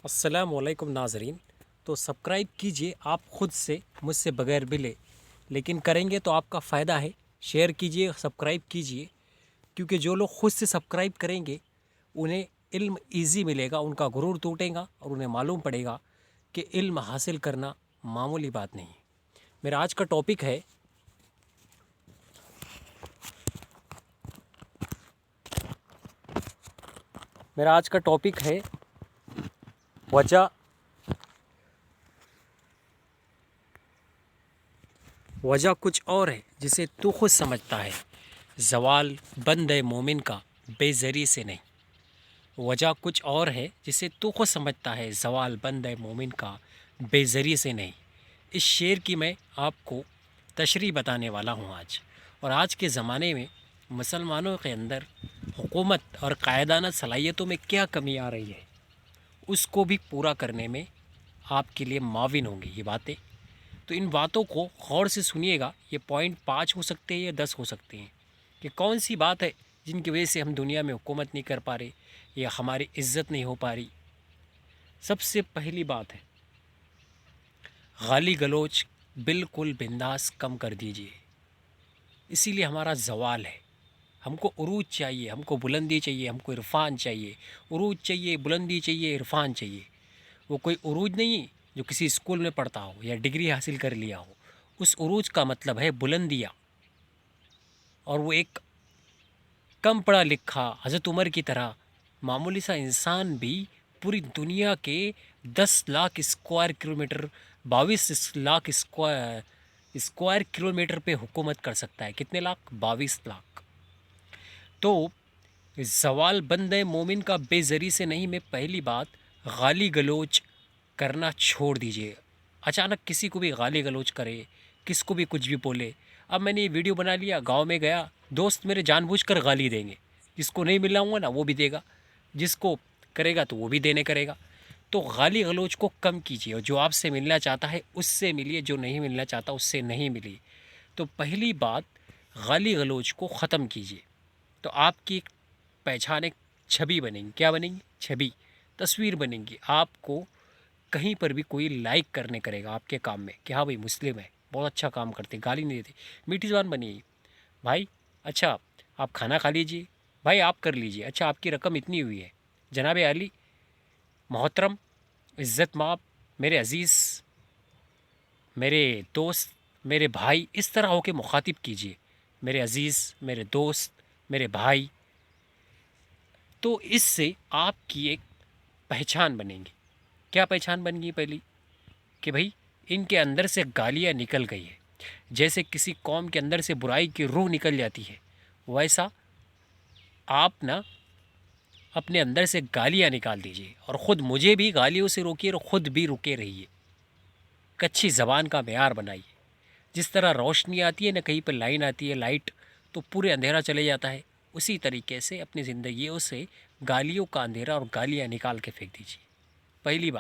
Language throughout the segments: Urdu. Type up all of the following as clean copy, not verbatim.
السلام علیکم ناظرین. تو سبسکرائب کیجئے آپ خود سے مجھ سے بغیر ملے، لیکن کریں گے تو آپ کا فائدہ ہے. شیئر کیجئے، سبسکرائب کیجئے، کیونکہ جو لوگ خود سے سبسکرائب کریں گے انہیں علم ایزی ملے گا، ان کا غرور ٹوٹے گا اور انہیں معلوم پڑے گا کہ علم حاصل کرنا معمولی بات نہیں. میرا آج کا ٹاپک ہے وجہ کچھ اور ہے جسے تو خود سمجھتا ہے. زوال بند ہے مومن کا بے زری سے نہیں. وجہ کچھ اور ہے جسے تو خود سمجھتا ہے. زوال بند ہے مومن کا بے زری سے نہیں. اس شعر کی میں آپ کو تشریح بتانے والا ہوں آج. اور آج کے زمانے میں مسلمانوں کے اندر حکومت اور قائدانہ صلاحیتوں میں کیا کمی آ رہی ہے، اس کو بھی پورا کرنے میں آپ کے لیے معاون ہوں گی یہ باتیں. تو ان باتوں کو غور سے سنیے گا. یہ پوائنٹ 5 ہو سکتے ہیں یا 10 ہو سکتے ہیں کہ کون سی بات ہے جن کی وجہ سے ہم دنیا میں حکومت نہیں کر پا رہے یا ہماری عزت نہیں ہو پا رہی. سب سے پہلی بات ہے گالی گلوچ بالکل بنداس کم کر دیجیے. اسی لیے ہمارا زوال ہے. ہم کو عروج چاہیے، ہم کو بلندی چاہیے، ہم کو عرفان چاہیے. عروج چاہیے، بلندی چاہیے، عرفان چاہیے. وہ کوئی عروج نہیں جو کسی اسکول میں پڑھتا ہو یا ڈگری حاصل کر لیا ہو. اس عروج کا مطلب ہے بلندیاں. اور وہ ایک کم پڑھا لکھا حضرت عمر کی طرح معمولی سا انسان بھی پوری دنیا کے 10 lakh square kilometre 22 lakh square kilometre پہ حکومت کر سکتا ہے. کتنے لاکھ؟ 22 لاکھ. تو زوال بند ہے مومن کا بے زری سے نہیں میں پہلی بات گالی گلوچ کرنا چھوڑ دیجئے. اچانک کسی کو بھی گالی گلوچ کرے، کس کو بھی کچھ بھی بولے. اب میں نے یہ ویڈیو بنا لیا، گاؤں میں گیا، دوست میرے جان بوجھ کر گالی دیں گے. جس کو نہیں ملا ہوں گا نا وہ بھی دے گا، جس کو کرے گا تو وہ بھی دینے کرے گا. تو گالی گلوچ کو کم کیجیے اور جو آپ سے ملنا چاہتا ہے اس سے ملیے، جو نہیں ملنا چاہتا اس سے نہیں ملیے. تو پہلی بات گالی گلوچ کو ختم کیجیے. تو آپ کی ایک پہچان، ایک چھبی بنے گی. کیا بنے گی؟ چھبی، تصویر بنے گی. آپ کو کہیں پر بھی کوئی لائک کرنے کرے گا آپ کے کام میں کہ ہاں بھائی مسلم ہے، بہت اچھا کام کرتے، گالی نہیں دیتے، میٹھی زبان بنی. بھائی اچھا آپ کھانا کھا لیجئے، بھائی آپ کر لیجئے، اچھا آپ کی رقم اتنی ہوئی ہے، جناب علی، محترم، عزت مآب، میرے عزیز، میرے دوست، میرے بھائی، اس طرح ہو کے مخاطب کیجئے. میرے عزیز، میرے دوست، میرے بھائی. تو اس سے آپ کی ایک پہچان بنے گی. کیا پہچان بن گئی؟ پہلی کہ بھائی ان کے اندر سے گالیاں نکل گئی ہے. جیسے کسی قوم کے اندر سے برائی کی روح نکل جاتی ہے، ویسا آپ نا اپنے اندر سے گالیاں نکال دیجئے اور خود مجھے بھی گالیوں سے روکیے اور خود بھی رکے رہیے. کچھی زبان کا معیار بنائیے. جس طرح روشنی آتی ہے نا، کہیں پہ لائن آتی ہے، لائٹ، تو پورے اندھیرا چلے جاتا ہے، اسی طریقے سے اپنی زندگیوں سے گالیوں کا اندھیرا اور گالیاں نکال کے پھینک دیجیے. پہلی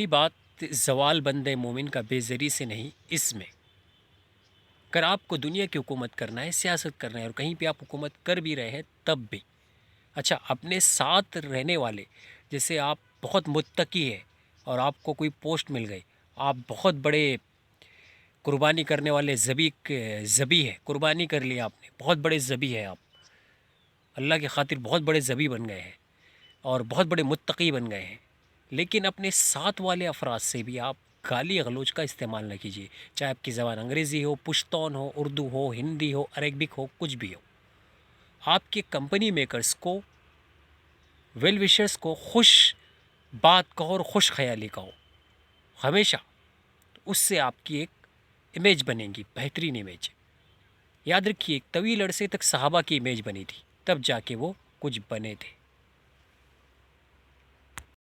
بات زوال بند ہے مومن کا بے زری سے نہیں. اس میں اگر آپ کو دنیا کی حکومت کرنا ہے، سیاست کرنا ہے، اور کہیں پہ آپ حکومت کر بھی رہے ہیں تب بھی اچھا اپنے ساتھ رہنے والے، جیسے آپ بہت متقی ہے اور آپ کو کوئی پوسٹ مل گئی، آپ بہت بڑے قربانی کرنے والے ذبی ہے، قربانی کر لی آپ نے، بہت بڑے ذبی ہے آپ، اللہ کی خاطر بہت بڑے ذبی بن گئے ہیں اور بہت بڑے متقی بن گئے ہیں، لیکن اپنے ساتھ والے افراد سے بھی آپ گالی غلوچ کا استعمال نہ کیجیے. چاہے آپ کی زبان انگریزی ہو، پشتون ہو، اردو ہو، ہندی ہو، عربک ہو، کچھ بھی ہو. آپ کے کمپنی میکرز کو، ویل وشرز کو خوش بات کہو اور خوش خیالی کہو ہمیشہ. اس سے آپ کی ایک امیج بنے گی، بہترین امیج. یاد رکھیے ایک طویل عرصے تک صحابہ کی امیج بنی تھی، تب جا کے وہ کچھ بنے تھے.